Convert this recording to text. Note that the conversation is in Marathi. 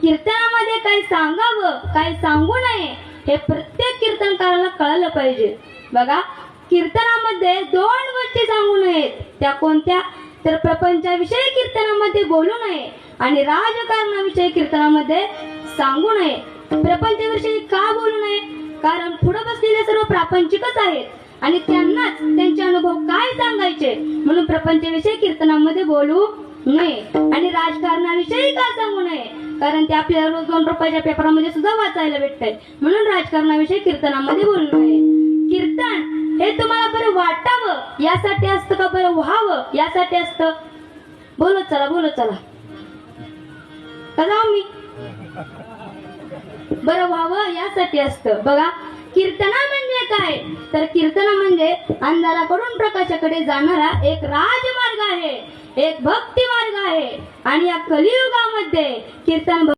कीर्तनामध्ये काही सांगावं काही सांगू नये हे प्रत्येक कीर्तनकाराला कळलं पाहिजे. बघा, कीर्तनामध्ये दोन गोष्टी सांगू नयेत. त्या कोणत्या? तर प्रपंचाविषयी कीर्तनामध्ये बोलू नये आणि राजकारणाविषयी कीर्तनामध्ये सांगू नये. प्रपंचाविषयी का बोलू नये? कारण पुढे बसलेले सर्व प्रापंचिकच आहेत आणि त्यांनाच त्यांचे अनुभव काय सांगायचे, म्हणून प्रपंचाविषयी कीर्तनामध्ये बोलू नये. आणि राजकारणाविषयी का सांगू नये? कारण ते आपल्याला रोज 2 रुपयाच्या पेपरामध्ये सुद्धा वाचायला भेटतंय, म्हणून राजकारणाविषयी कीर्तनामध्ये बोलू नये. कीर्तन हे तुम्हाला बरं वाटावं यासाठी असतं का बरं व्हावं यासाठी असतं? बोलत चला बोलत चला का जाऊ मी? बरं व्हावं यासाठी असतं. बघा, कीर्तना म्हणजे काय? तर कीर्तना म्हणजे अंधाराकडून प्रकाशाकडे जाणारा एक राजमार्ग आहे, एक भक्ती मार्ग आहे. आणि या कलियुगामध्ये कीर्तन